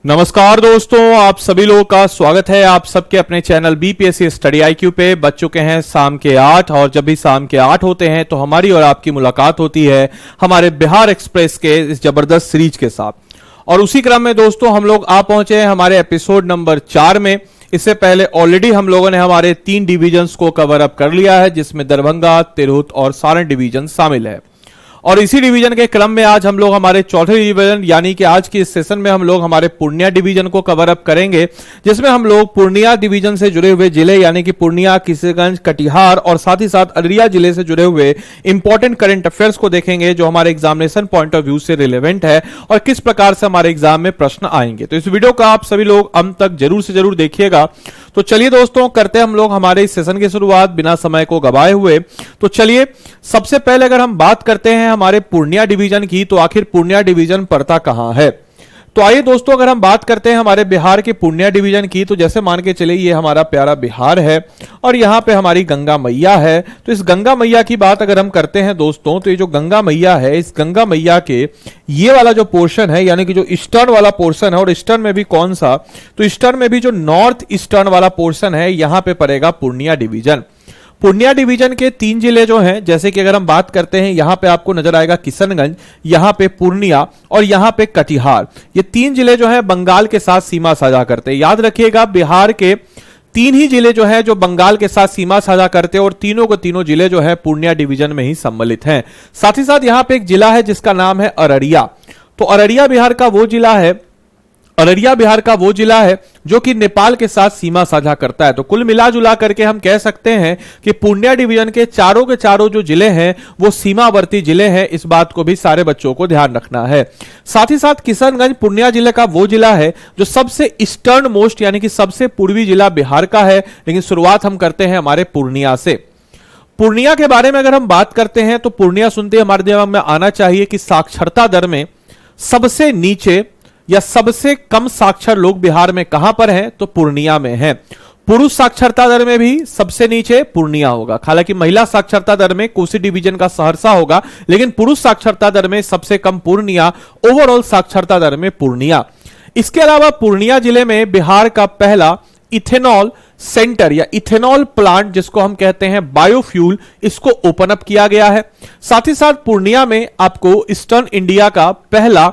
नमस्कार दोस्तों, आप सभी लोगों का स्वागत है आप सबके अपने चैनल बीपीएससी स्टडी आईक्यू पे। बज चुके हैं शाम के 8 और जब भी शाम के 8 होते हैं तो हमारी और आपकी मुलाकात होती है हमारे बिहार एक्सप्रेस के इस जबरदस्त सीरीज के साथ। और उसी क्रम में दोस्तों हम लोग आ पहुंचे हैं हमारे एपिसोड नंबर 4 में। इससे पहले ऑलरेडी हम लोगों ने हमारे 3 डिवीजन्स को कवर अप कर लिया है, जिसमें दरभंगा, तिरहुत और सारण डिवीजन शामिल है। और इसी डिवीजन के क्रम में आज हम लोग हमारे चौथे डिवीजन यानी कि आज की इस सेशन में हम लोग हमारे पूर्णिया डिवीजन को कवर अप करेंगे, जिसमें हम लोग पूर्णिया डिवीजन से जुड़े हुए जिले यानी कि पूर्णिया, किशनगंज, कटिहार और साथ ही साथ अररिया जिले से जुड़े हुए इंपॉर्टेंट करंट अफेयर्स को देखेंगे, जो हमारे एग्जामिनेशन पॉइंट ऑफ व्यू से रिलेवेंट है और किस प्रकार से हमारे एग्जाम में प्रश्न आएंगे। तो इस वीडियो का आप सभी लोग अंत तक जरूर से जरूर देखिएगा। तो चलिए दोस्तों, करते हैं हम लोग हमारे इस सेशन की शुरुआत बिना समय को गवाए हुए। तो चलिए सबसे पहले अगर हम बात करते हैं हमारे पूर्णिया डिवीजन की, तो आखिर पूर्णिया डिवीजन पड़ता कहां है। तो आइए दोस्तों, अगर हम बात करते हैं हमारे बिहार के पूर्णिया डिवीजन की, तो जैसे मान के चलिए ये हमारा प्यारा बिहार है और यहां पे हमारी गंगा मैया है। तो इस गंगा मैया की बात अगर हम करते हैं दोस्तों, तो ये जो गंगा मैया है, इस गंगा मैया के ये वाला जो पोर्शन है यानी कि जो ईस्टर्न वाला पोर्शन है, और ईस्टर्न में भी कौन सा, तो ईस्टर्न में भी जो नॉर्थ ईस्टर्न वाला पोर्शन है, यहां पे पड़ेगा पूर्णिया डिवीजन। पूर्णिया डिवीजन के 3 जिले जो हैं, जैसे कि अगर हम बात करते हैं, यहां पे आपको नजर आएगा किशनगंज, यहां पे पूर्णिया और यहां पे कटिहार। ये 3 जिले जो हैं बंगाल के साथ सीमा साझा करते हैं। याद रखिएगा, बिहार के 3 ही जिले जो है जो बंगाल के साथ सीमा साझा करते हैं और तीनों को तीनों जिले जो है पूर्णिया डिवीजन में ही सम्मिलित हैं। साथ ही साथ यहां पे एक जिला है जिसका नाम है अररिया। तो अररिया बिहार का वो जिला है, अररिया बिहार का वो जिला है जो कि नेपाल के साथ सीमा साझा करता है। तो कुल मिला जुला करके हम कह सकते हैं कि पूर्णिया डिवीजन के चारों जो जिले हैं वो सीमावर्ती जिले हैं। इस बात को भी सारे बच्चों को ध्यान रखना है। साथ ही साथ किशनगंज पूर्णिया जिले का वो जिला है जो सबसे ईस्टर्न मोस्ट यानी कि सबसे पूर्वी जिला बिहार का है। लेकिन शुरुआत हम करते हैं हमारे पूर्णिया से। पूर्णिया के बारे में अगर हम बात करते हैं तो पूर्णिया सुनते हमारे दिमाग में आना चाहिए कि साक्षरता दर में सबसे नीचे या सबसे कम साक्षर लोग बिहार में कहां पर हैं, तो पूर्णिया में हैं। पुरुष साक्षरता दर में भी सबसे नीचे पूर्णिया होगा। हालांकि महिला साक्षरता दर में कोसी डिवीजन का सहरसा होगा, लेकिन पुरुष साक्षरता दर में सबसे कम पूर्णिया, ओवरऑल साक्षरता दर में पूर्णिया। इसके अलावा पूर्णिया जिले में बिहार का पहला इथेनॉल सेंटर या इथेनॉल प्लांट, जिसको हम कहते हैं बायोफ्यूल, इसको ओपन अप किया गया है। साथ ही साथ पूर्णिया में आपको ईस्टर्न इंडिया का पहला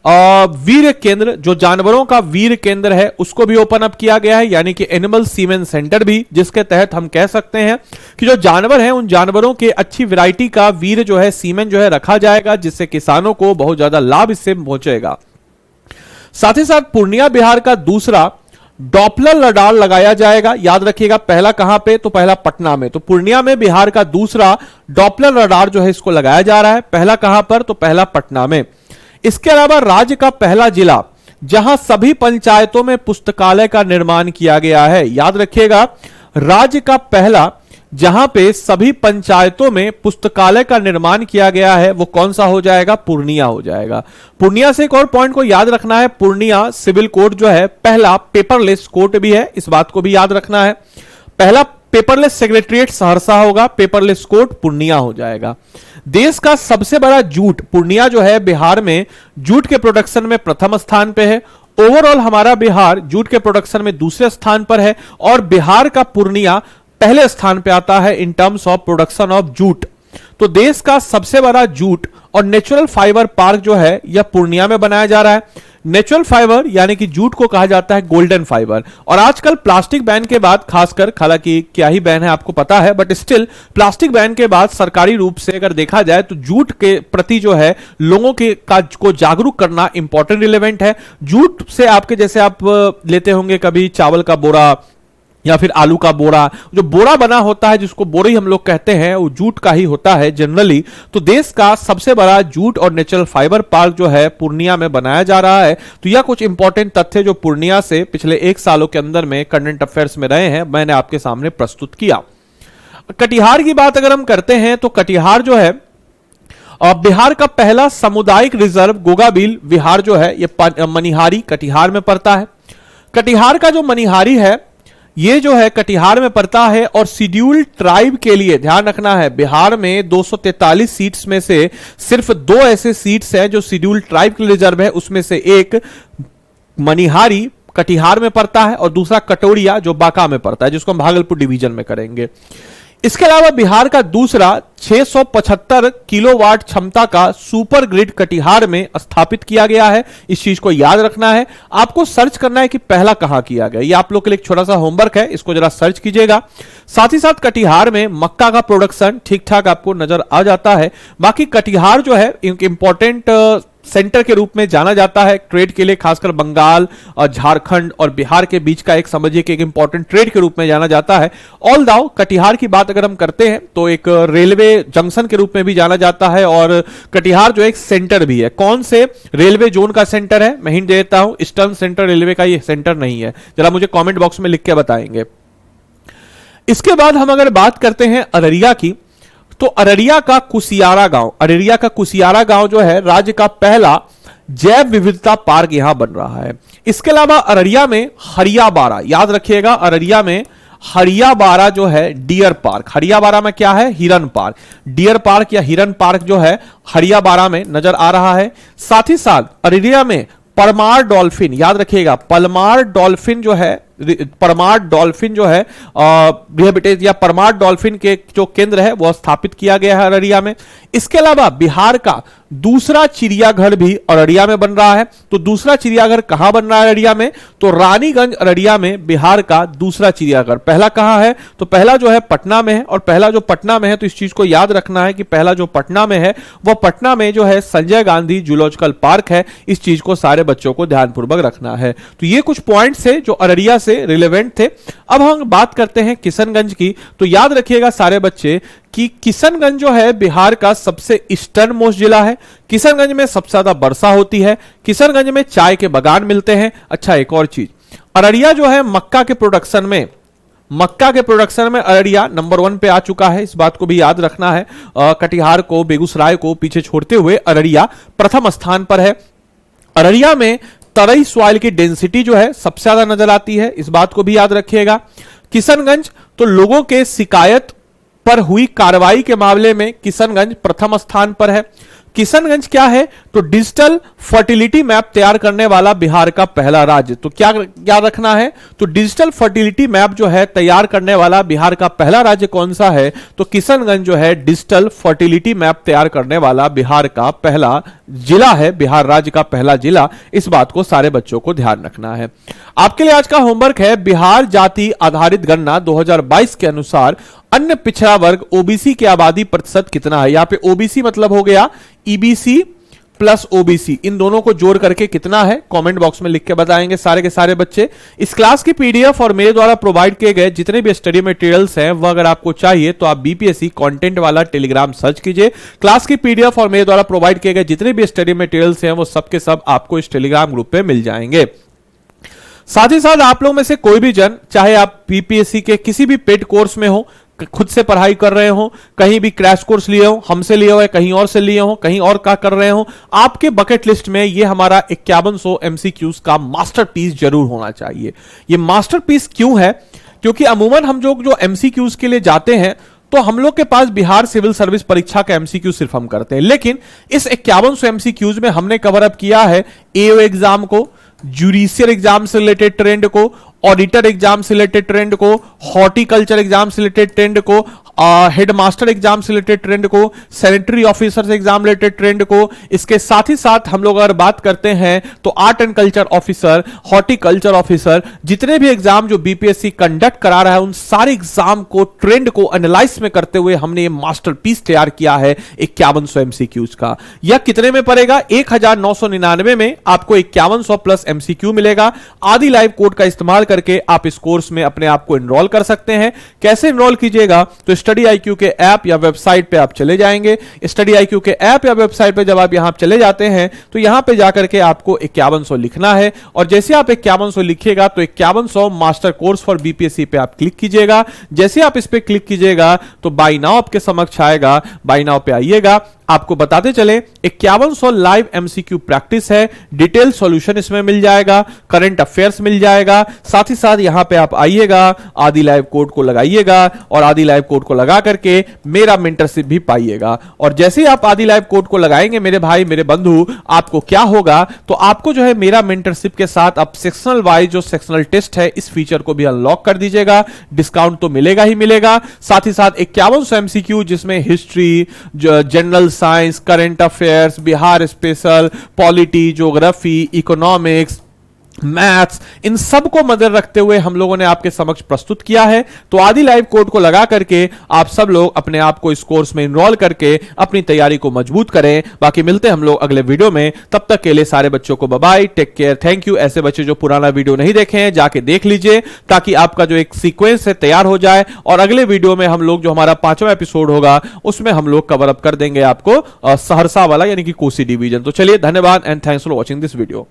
वीर केंद्र, जो जानवरों का वीर केंद्र है, उसको भी ओपन अप किया गया है, यानी कि एनिमल सीमेन सेंटर भी, जिसके तहत हम कह सकते हैं कि जो जानवर हैं उन जानवरों के अच्छी वैरायटी का वीर जो है, सीमेन जो है रखा जाएगा, जिससे किसानों को बहुत ज्यादा लाभ इससे पहुंचेगा। साथ ही साथ पूर्णिया बिहार का दूसरा डॉपलर रडार लगाया जाएगा। याद रखिएगा, पहला कहां पे, तो पहला पटना में। तो पूर्णिया में बिहार का दूसरा डॉपलर रडार जो है इसको लगाया जा रहा है। पहला कहां पर, तो पहला पटना में। इसके अलावा राज्य का पहला जिला जहां सभी पंचायतों में पुस्तकालय का निर्माण किया गया है। याद रखिएगा, राज्य का पहला जहां पे सभी पंचायतों में पुस्तकालय का निर्माण किया गया है, वो कौन सा हो जाएगा, पूर्णिया हो जाएगा। पूर्णिया से एक और पॉइंट को याद रखना है, पूर्णिया सिविल कोर्ट जो है पहला पेपरलेस कोर्ट भी है, इस बात को भी याद रखना है। पहला पेपरलेस सेक्रेटरीट सहरसा होगा, पेपरलेस कोर्ट पूर्णिया हो जाएगा। देश का सबसे बड़ा जूट, पूर्णिया जो है बिहार में जूट के प्रोडक्शन में प्रथम स्थान पे है। ओवरऑल हमारा बिहार जूट के प्रोडक्शन में दूसरे स्थान पर है और बिहार का पूर्णिया पहले स्थान पे आता है in terms of production of jute. तो देश का सबसे बड़ा जूट और नेचुरल फाइबर पार्क जो है यह पूर्णिया में बनाया जा रहा है। नेचुरल फाइबर यानी कि जूट को कहा जाता है गोल्डन फाइबर। और आजकल प्लास्टिक बैन के बाद, खासकर, हालांकि क्या ही बैन है आपको पता है, बट स्टिल प्लास्टिक बैन के बाद सरकारी रूप से अगर देखा जाए तो जूट के प्रति जो है लोगों के को जागरूक करना इंपॉर्टेंट रिलेवेंट है। जूट से आपके, जैसे आप लेते होंगे कभी चावल का बोरा या फिर आलू का बोरा, जो बोरा बना होता है जिसको बोरी हम लोग कहते हैं, वो जूट का ही होता है जनरली। तो देश का सबसे बड़ा जूट और नेचुरल फाइबर पार्क जो है पूर्णिया में बनाया जा रहा है। तो यह कुछ इंपॉर्टेंट तथ्य जो पूर्णिया से पिछले 1 सालों के अंदर में करंट अफेयर्स में रहे हैं, मैंने आपके सामने प्रस्तुत किया। कटिहार की बात अगर हम करते हैं तो कटिहार जो है बिहार का पहला सामुदायिक रिजर्व गोगाबिल विहार जो है, यह मनिहारी कटिहार में पड़ता है। कटिहार का जो मनिहारी है ये जो है कटिहार में पड़ता है और शेड्यूल्ड ट्राइब के लिए ध्यान रखना है, बिहार में 243 सीट्स में से सिर्फ 2 ऐसे सीट्स हैं जो शेड्यूल्ड ट्राइब के लिए रिजर्व है। उसमें से एक मनिहारी कटिहार में पड़ता है और दूसरा कटोरिया जो बांका में पड़ता है, जिसको हम भागलपुर डिवीजन में करेंगे। इसके अलावा बिहार का दूसरा 675 किलोवाट क्षमता का सुपर ग्रिड कटिहार में स्थापित किया गया है। इस चीज को याद रखना है, आपको सर्च करना है कि पहला कहां किया गया। ये आप लोग के लिए एक छोटा सा होमवर्क है, इसको जरा सर्च कीजिएगा। साथ ही साथ कटिहार में मक्का का प्रोडक्शन ठीक ठाक आपको नजर आ जाता है। बाकी कटिहार जो है एक इंपॉर्टेंट सेंटर के रूप में जाना जाता है ट्रेड के लिए, खासकर बंगाल और झारखंड और बिहार के बीच का एक समझिए कि एक इंपॉर्टेंट ट्रेड के रूप में जाना जाता है। ऑल दाउ कटिहार की बात अगर हम करते हैं तो एक रेलवे जंक्शन के रूप में भी जाना जाता है और कटिहार जो एक सेंटर भी है। कौन से रेलवे जोन का सेंटर है, मैं हिंट देता हूं, ईस्टर्न सेंट्रल रेलवे का ये सेंटर नहीं है। जरा मुझे कॉमेंट बॉक्स में लिख के बताएंगे। इसके बाद हम अगर बात करते हैं अररिया की, तो अररिया का कुसियारा गांव जो है राज्य का पहला जैव विविधता पार्क यहां बन रहा है। इसके अलावा अररिया में हरियाबारा, याद रखिएगा, अररिया में हरियाबारा जो है डियर पार्क, हरियाबारा में क्या है, हिरन पार्क, डियर पार्क या हिरन पार्क जो है हरियाबारा में नजर आ रहा है। साथ ही साथ अररिया में परमार डॉल्फिन, याद रखिएगा, परमार डॉल्फिन जो है रिहेबिटेट या परमार डॉल्फिन के जो केंद्र है वह स्थापित किया गया है अररिया में। इसके अलावा बिहार का दूसरा चिड़ियाघर भी अररिया में बन रहा है। तो दूसरा चिड़ियाघर कहां बन रहा है अररिया में, तो रानीगंज अररिया में बिहार का दूसरा चिड़ियाघर। पहला कहां है, तो पहला जो है पटना में है, और पहला जो पटना में है तो इस चीज को याद रखना है कि पहला जो पटना में है वह पटना में जो है संजय गांधी जूलॉजिकल पार्क है। इस चीज को सारे बच्चों को ध्यानपूर्वक रखना है। तो ये कुछ पॉइंट्स है जो अररिया से रिलेवेंट थे। अब हम बात करते हैं किशनगंज की, तो याद रखिएगा सारे बच्चे कि किशनगंज जो है बिहार का सबसे ईस्टर्न मोस्ट जिला है। किशनगंज में सबसे ज्यादा वर्षा होती है, किशनगंज में चाय के बागान मिलते हैं। अच्छा, एक और चीज, अररिया जो है मक्का के प्रोडक्शन में अररिया नंबर 1 पे आ चुका है। इस बात को भी याद रखना है। कटिहार को, बेगूसराय को पीछे छोड़ते हुए अररिया प्रथम स्थान पर है। अररिया में तराई सॉइल की डेंसिटी जो है सबसे ज्यादा नजर आती है, इस बात को भी याद रखिएगा। किशनगंज तो लोगों के शिकायत पर हुई कार्रवाई के मामले में किशनगंज प्रथम स्थान पर है। किशनगंज क्या है, तो डिजिटल फर्टिलिटी मैप तैयार करने वाला बिहार का पहला राज्य। तो क्या याद रखना है, तो डिजिटल फर्टिलिटी मैप जो है तैयार करने वाला बिहार का पहला राज्य कौन सा है, तो किशनगंज जो है डिजिटल फर्टिलिटी मैप तैयार करने वाला बिहार का पहला जिला है, बिहार राज्य का पहला जिला। इस बात को सारे बच्चों को ध्यान रखना है। आपके लिए आज का होमवर्क है बिहार जाति आधारित गणना 2022 के अनुसार अन्य पिछड़ा वर्ग ओबीसी की आबादी प्रतिशत कितना है। यहां पे ओबीसी मतलब हो गया ईबीसी प्लस ओबीसी, इन दोनों को जोड़ करके कितना है, कमेंट बॉक्स में लिख के बताएंगे सारे के सारे बच्चे। इस क्लास की पीडीएफ और मेरे द्वारा प्रोवाइड किए गए जितने भी स्टडी मटेरियल्स हैं वह अगर आपको चाहिए तो आप बीपीएससी कंटेंट वाला टेलीग्राम सर्च कीजिए। क्लास की पीडीएफ और मेरे द्वारा प्रोवाइड किए गए जितने भी स्टडी मटेरियल्स हैं वो सब के सब आपको इस टेलीग्राम ग्रुप पे मिल जाएंगे। साथ ही साथ आप लोग में से कोई भी जन, चाहे आप बीपीएससी के किसी भी पेड कोर्स में हो, खुद से पढ़ाई कर रहे हो, कहीं भी क्रैश कोर्स लिए हो, हमसे लिए हो, कहीं और से लिए हो, कहीं और का कर रहे हो, आपके बकेट लिस्ट में ये हमारा 5100 एमसीक्यूज का मास्टरपीस जरूर होना चाहिए। ये मास्टरपीस क्यों है, क्योंकि अमूमन हम जो एमसीक्यूज के लिए जाते हैं तो हम लोग के पास बिहार सिविल सर्विस परीक्षा का एमसीक्यू सिर्फ हम करते हैं, लेकिन इस 5100 एमसीक्यूज में हमने कवर अप किया है एओ एग्जाम को, जुडिशियल एग्जाम से रिलेटेड ट्रेंड को, ऑडिटर एग्जाम से रिलेटेड ट्रेंड को, हॉर्टिकल्चर एग्जाम से रिलेटेड ट्रेंड को, हेडमास्टर एग्जाम से रिलेटेड ट्रेंड को, सैनिटरी ऑफिसर से एग्जाम रिलेटेड ट्रेंड को। इसके साथ ही साथ हम लोग अगर बात करते हैं तो art and culture officer, horticulture officer, जितने भी एग्जाम जो बीपीएससी कंडक्ट करा रहा है उन सारे एग्जाम को, ट्रेंड को एनालाइज में करते हुए हमने ये मास्टरपीस तैयार किया है 5100 एमसीक्यूज का। यह कितने में पड़ेगा, 1999 में आपको 5100 प्लस एमसीक्यू मिलेगा। आदि लाइव कोड का इस्तेमाल करके आप इस कोर्स में अपने आप को एनरोल कर सकते हैं। कैसे एनरोल कीजिएगा, तो स्टडी आईक्यू के ऐप या वेबसाइट पे आप चले जाएंगे। स्टडी आईक्यू के ऐप या वेबसाइट पे जब आप यहां चले जाते हैं तो यहां पे जाकर के आपको 5100 लिखना है, और जैसे आप 5100 लिखिएगा तो 5100 मास्टर कोर्स फॉर बीपीएससी पे आप क्लिक कीजिएगा। जैसे आप इस पे क्लिक कीजिएगा तो बाय नाउ आपके समक्ष आएगा, बाय नाउ पे आइएगा। आपको बताते चले 5100 लाइव एमसीक्यू प्रैक्टिस है, डिटेल सॉल्यूशन इसमें मिल जाएगा, करंट अफेयर्स मिल जाएगा। साथ ही साथ यहां पे आप आइएगा, आदि लाइव कोड को लगाइएगा और आदि लाइव कोड को लगा करके मेरा मेंटरशिप भी पाइएगा। और जैसे ही आप आदि लाइव कोड को लगाएंगे मेरे भाई मेरे बंधु, आपको क्या होगा, तो आपको जो है मेरा मेंटरशिप के साथ अब सेक्शनल वाइज जो सेक्शनल टेस्ट है इस फीचर को भी अनलॉक कर दीजिएगा। डिस्काउंट तो मिलेगा ही मिलेगा, साथ ही साथ 5100 एमसीक्यू जिसमें history, general science, current affairs, Bihar special, polity, geography, economics, maths, इन सब को मद्दे रखते हुए हम लोगों ने आपके समक्ष प्रस्तुत किया है। तो आदि लाइव कोड को लगा करके आप सब लोग अपने आप को इस कोर्स में इनरोल करके अपनी तैयारी को मजबूत करें। बाकी मिलते हैं हम लोग अगले वीडियो में, तब तक के लिए सारे बच्चों को bye bye, take care, thank you. ऐसे बच्चे जो पुराना वीडियो नहीं देखे हैं जाके देख लीजिए, ताकि आपका जो एक सीक्वेंस है तैयार हो जाए और अगले वीडियो में हम लोग जो हमारा 5वां एपिसोड होगा उसमें हम लोग कवर अप कर देंगे आपको सहरसा वाला यानी कि कोसी डिवीजन। तो चलिए, धन्यवाद and thanks for watching this video.